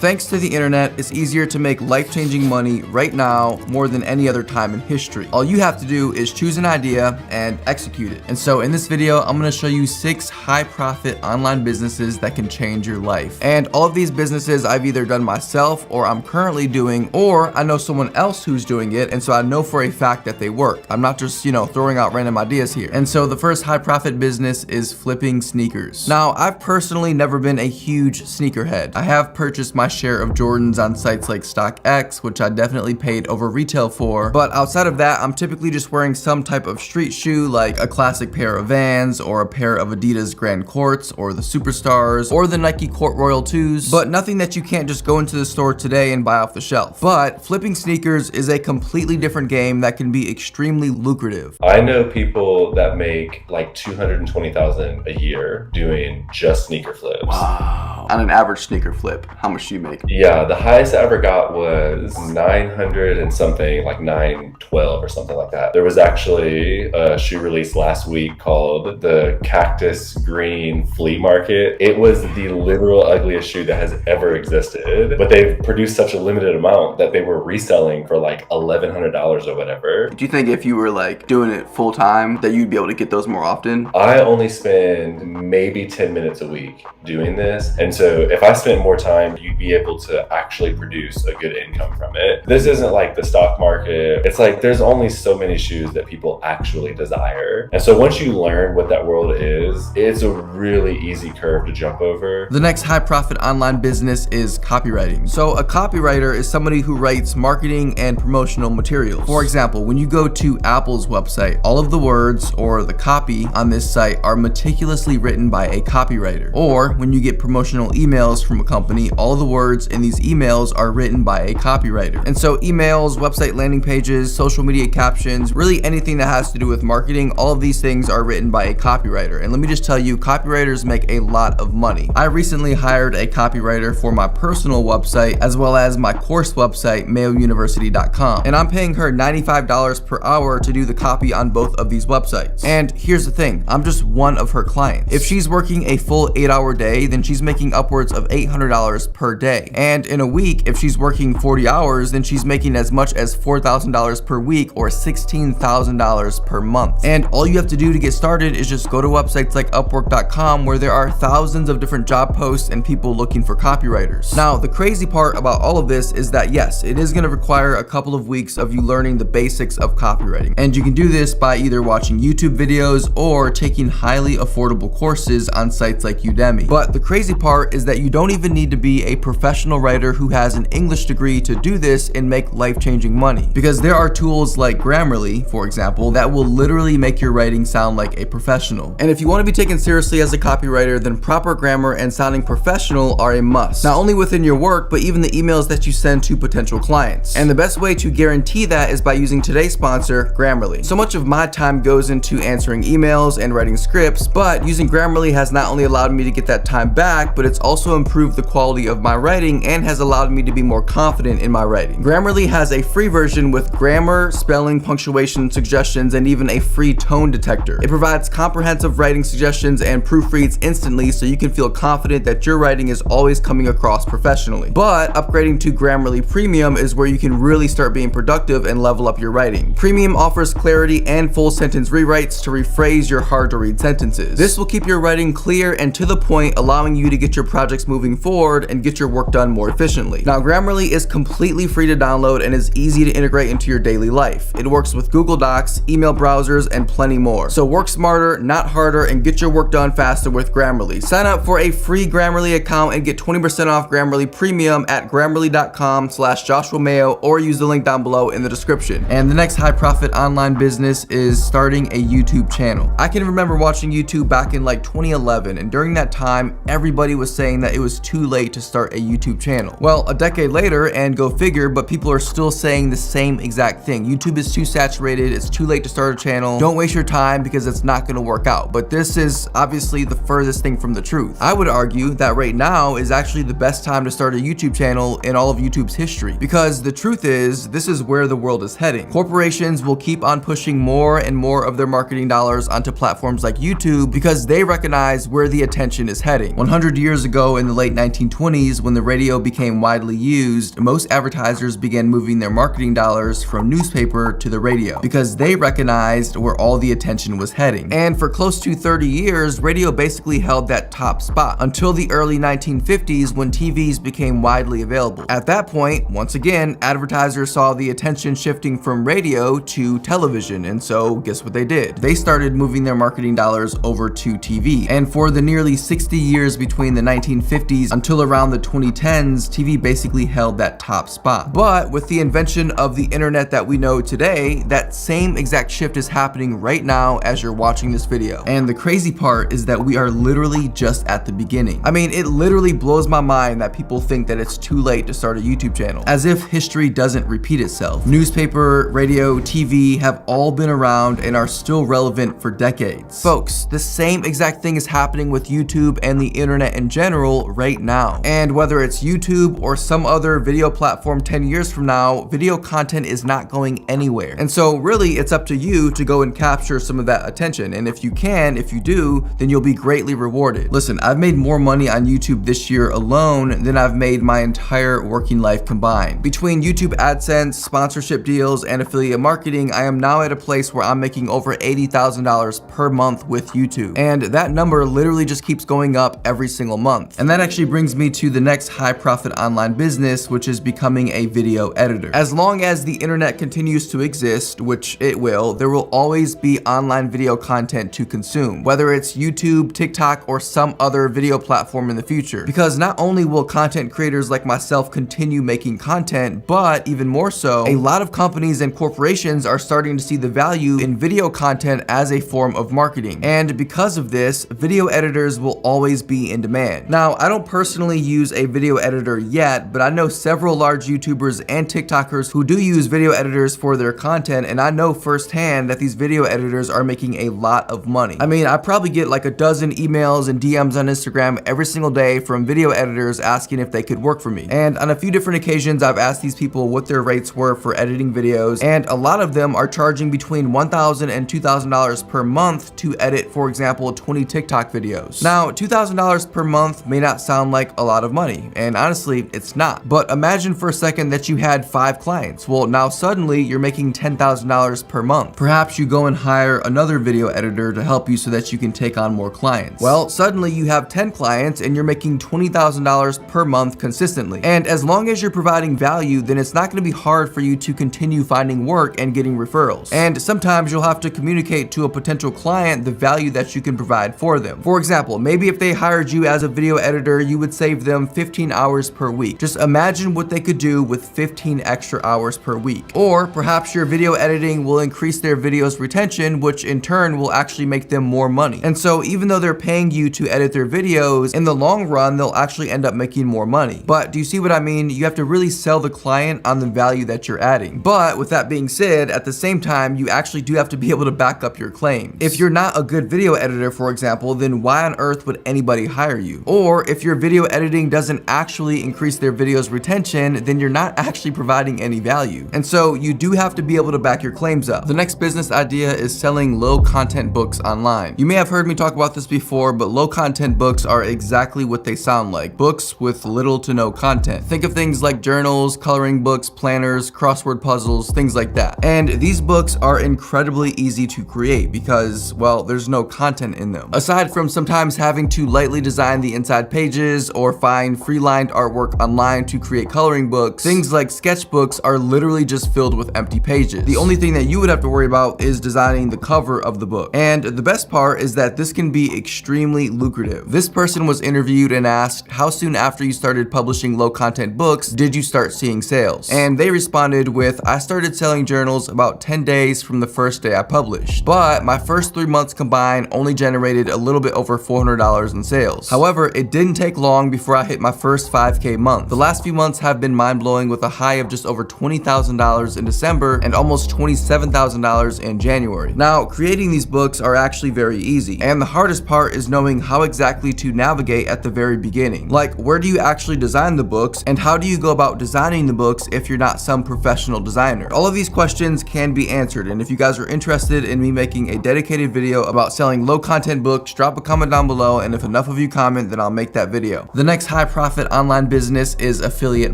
Thanks to the internet, it's easier to make life-changing money right now more than any other time in history. All you have to do is choose an idea and execute it. And so in this video, I'm gonna show you 6 high-profit online businesses that can change your life. And all of these businesses I've either done myself or I'm currently doing, or I know someone else who's doing it, and so I know for a fact that they work. I'm not just, throwing out random ideas here. And so the first high-profit business is flipping sneakers. Now, I've personally never been a huge sneakerhead. I have purchased my share of Jordans on sites like StockX, which I definitely paid over retail for, but outside of that, I'm typically just wearing some type of street shoe like a classic pair of Vans or a pair of Adidas Grand Courts or the Superstars or the Nike Court Royal 2s, but nothing that you can't just go into the store today and buy off the shelf. But flipping sneakers is a completely different game that can be extremely lucrative. I know people that make like $220,000 a year doing just sneaker flips. Wow. On an average sneaker flip, how much do you make? Yeah, the highest I ever got was 900 and something, like 912 or something like that. There was actually a shoe release last week called the Cactus Green Flea Market. It was the literal ugliest shoe that has ever existed, but they've produced such a limited amount that they were reselling for like $1,100 or whatever. Do you think if you were like doing it full time that you'd be able to get those more often? I only spend maybe 10 minutes a week doing this, and so if I spent more time, you'd be able to actually produce a good income from it. This isn't like the stock market. It's like there's only so many shoes that people actually desire. And so once you learn what that world is, it's a really easy curve to jump over. The next high profit online business is copywriting. So a copywriter is somebody who writes marketing and promotional materials. For example, when you go to Apple's website, all of the words or the copy on this site are meticulously written by a copywriter. Or when you get promotional emails from a company, all the words in these emails are written by a copywriter. And so emails, website landing pages, social media captions, really anything that has to do with marketing, all of these things are written by a copywriter. And let me just tell you, copywriters make a lot of money. I recently hired a copywriter for my personal website as well as my course website, mayouniversity.com. And I'm paying her $95 per hour to do the copy on both of these websites. And here's the thing, I'm just one of her clients. If she's working a full 8-hour day, then she's making upwards of $800 per day. And in a week, if she's working 40 hours, then she's making as much as $4,000 per week or $16,000 per month. And all you have to do to get started is just go to websites like Upwork.com, where there are thousands of different job posts and people looking for copywriters. Now, the crazy part about all of this is that yes, it is going to require a couple of weeks of you learning the basics of copywriting. And you can do this by either watching YouTube videos or taking highly affordable courses on sites like Udemy. But the crazy part is that you don't even need to be a professional writer who has an English degree to do this and make life-changing money. Because there are tools like Grammarly, for example, that will literally make your writing sound like a professional. And if you want to be taken seriously as a copywriter, then proper grammar and sounding professional are a must. Not only within your work, but even the emails that you send to potential clients. And the best way to guarantee that is by using today's sponsor, Grammarly. So much of my time goes into answering emails and writing scripts, but using Grammarly has not only allowed me to get that time back, but it's also improved the quality of my writing and has allowed me to be more confident in my writing. Grammarly has a free version with grammar, spelling, punctuation suggestions, and even a free tone detector. It provides comprehensive writing suggestions and proofreads instantly so you can feel confident that your writing is always coming across professionally. But upgrading to Grammarly Premium is where you can really start being productive and level up your writing. Premium offers clarity and full sentence rewrites to rephrase your hard to read sentences. This will keep your writing clear and to the point, allowing you to get your projects moving forward and get your work done more efficiently. Now, Grammarly is completely free to download and is easy to integrate into your daily life. It works with Google Docs, email browsers, and plenty more. So work smarter, not harder, and get your work done faster with Grammarly. Sign up for a free Grammarly account and get 20% off Grammarly Premium at grammarly.com/Joshua Mayo, or use the link down below in the description. And the next high profit online business is starting a YouTube channel. I can remember watching YouTube back in like 2011, and during that time, everybody was saying that it was too late to start a YouTube channel. Well, a decade later, and go figure, but people are still saying the same exact thing. YouTube is too saturated, it's too late to start a channel, don't waste your time because it's not gonna work out. But this is obviously the furthest thing from the truth. I would argue that right now is actually the best time to start a YouTube channel in all of YouTube's history, because the truth is, this is where the world is heading. Corporations will keep on pushing more and more of their marketing dollars onto platforms like YouTube because they recognize where the attention is heading. 100 years ago in the late 1920s, when the radio became widely used, most advertisers began moving their marketing dollars from newspaper to the radio because they recognized where all the attention was heading. And for close to 30 years, radio basically held that top spot until the early 1950s when TVs became widely available. At that point, once again, advertisers saw the attention shifting from radio to television, and so guess what they did? They started moving their marketing dollars over to TV. And for the nearly 60 years between the 1950s until around the 2010s, TV basically held that top spot. But with the invention of the internet that we know today, that same exact shift is happening right now as you're watching this video. And the crazy part is that we are literally just at the beginning. I mean, it literally blows my mind that people think that it's too late to start a YouTube channel, as if history doesn't repeat itself. Newspaper, radio, TV have all been around and are still relevant for decades. Folks, the same exact thing is happening with YouTube and the internet in general right now. And whether it's YouTube or some other video platform 10 years from now, video content is not going anywhere. And so really it's up to you to go and capture some of that attention. And if you can, if you do, then you'll be greatly rewarded. Listen, I've made more money on YouTube this year alone than I've made my entire working life combined. Between YouTube AdSense, sponsorship deals, and affiliate marketing, I am now at a place where I'm making over $80,000 per month with YouTube. And that number literally just keeps going up every single month. And that actually brings me to the next high profit online business, which is becoming a video editor. As long as the internet continues to exist, which it will, there will always be online video content to consume, whether it's YouTube, TikTok, or some other video platform in the future. Because not only will content creators like myself continue making content, but even more so, a lot of companies and corporations are starting to see the value in video content as a form of marketing. And because of this, video editors will always be in demand. Now, I don't personally use a video editor yet, but I know several large YouTubers and TikTokers who do use video editors for their content, and I know firsthand that these video editors are making a lot of money. I mean, I probably get like a dozen emails and DMs on Instagram every single day from video editors asking if they could work for me. And on a few different occasions, I've asked these people what their rates were for editing videos, and a lot of them are charging between $1,000 and $2,000 per month to edit, for example, 20 TikTok videos. Now, $2,000 per month may not sound like a lot of money, and honestly, it's not. But imagine for a second that you had 5 clients. Well, now suddenly you're making $10,000 per month. Perhaps you go and hire another video editor to help you so that you can take on more clients. Well, suddenly you have 10 clients and you're making $20,000 per month consistently. And as long as you're providing value, then it's not going to be hard for you to continue finding work and getting referrals. And sometimes you'll have to communicate to a potential client the value that you can provide for them. For example, maybe if they hired you as a video editor, you would save them 15 hours per week. Just imagine what they could do with 15 extra hours per week. Or perhaps your video editing will increase their videos retention, which in turn will actually make them more money. And so even though they're paying you to edit their videos, in the long run, they'll actually end up making more money. But do you see what I mean? You have to really sell the client on the value that you're adding. But with that being said, at the same time, you actually do have to be able to back up your claims. If you're not a good video editor, for example, then why on earth would anybody hire you? Or if your video editing doesn't actually increase their videos retention, then you're not actually providing any value. And so you do have to be able to back your claims up. The next business idea is selling low content books online. You may have heard me talk about this before, but low content books are exactly what they sound like. Books with little to no content. Think of things like journals, coloring books, planners, crossword puzzles, things like that. And these books are incredibly easy to create because, well, there's no content in them. Aside from sometimes having to lightly design the inside pages or find free-lined artwork online to create coloring books, things like sketchbooks are literally just filled with empty pages. The only thing that you would have to worry about is designing the cover of the book. And the best part is that this can be extremely lucrative. This person was interviewed and asked, how soon after you started publishing low content books did you start seeing sales? And they responded with, I started selling journals about 10 days from the first day I published, but my first 3 months combined only generated a little bit over $400 in sales. However, it didn't take long before I hit my first 5K month. The last few months have been mind-blowing with a high of just over $20,000 in December and almost $27,000 in January. Now, creating these books are actually very easy, and the hardest part is knowing how exactly to navigate at the very beginning. Like, where do you actually design the books, and how do you go about designing the books if you're not some professional designer? All of these questions can be answered, and if you guys are interested in me making a dedicated video about selling low content books, drop a comment down below, and if enough of you comment, then I'll make that video. The next high high-profit online business is affiliate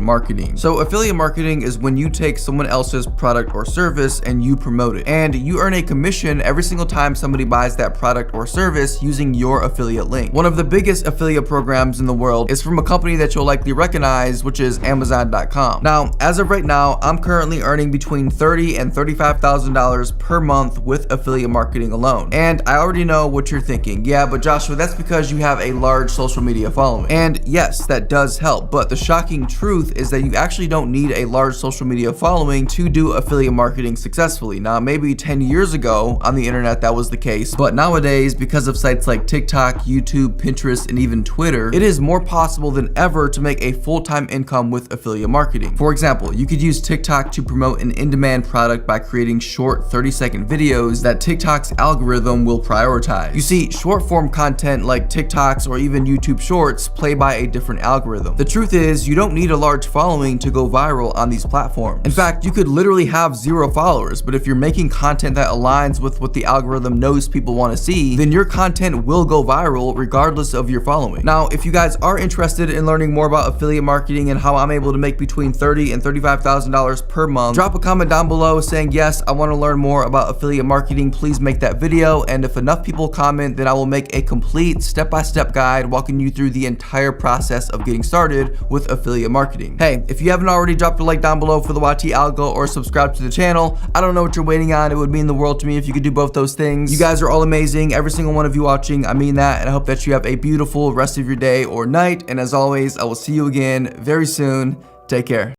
marketing. So affiliate marketing is when you take someone else's product or service and you promote it, and you earn a commission every single time somebody buys that product or service using your affiliate link. One of the biggest affiliate programs in the world is from a company that you'll likely recognize, which is Amazon.com. Now, as of right now, I'm currently earning between $30,000 and $35,000 per month with affiliate marketing alone. And I already know what you're thinking. Yeah, but Joshua, that's because you have a large social media following. And yes, that does help, but the shocking truth is that you actually don't need a large social media following to do affiliate marketing successfully. Now, maybe 10 years ago on the internet that was the case, but nowadays, because of sites like TikTok, YouTube, Pinterest, and even Twitter, it is more possible than ever to make a full-time income with affiliate marketing. For example, you could use TikTok to promote an in-demand product by creating short 30-second videos that TikTok's algorithm will prioritize. You see, short-form content like TikToks or even YouTube Shorts play by a different algorithm. The truth is, you don't need a large following to go viral on these platforms. In fact, you could literally have 0 followers, but if you're making content that aligns with what the algorithm knows people want to see, then your content will go viral regardless of your following. Now, if you guys are interested in learning more about affiliate marketing and how I'm able to make between $30,000 and $35,000 per month, drop a comment down below saying, yes, I want to learn more about affiliate marketing. Please make that video. And if enough people comment, then I will make a complete step-by-step guide walking you through the entire process of getting started with affiliate marketing. Hey, if you haven't already, dropped a like down below for the YT algo or subscribe to the channel. I don't know what you're waiting on. It would mean the world to me if you could do both those things. You guys are all amazing. Every single one of you watching, I mean that. And I hope that you have a beautiful rest of your day or night. And as always, I will see you again very soon. Take care.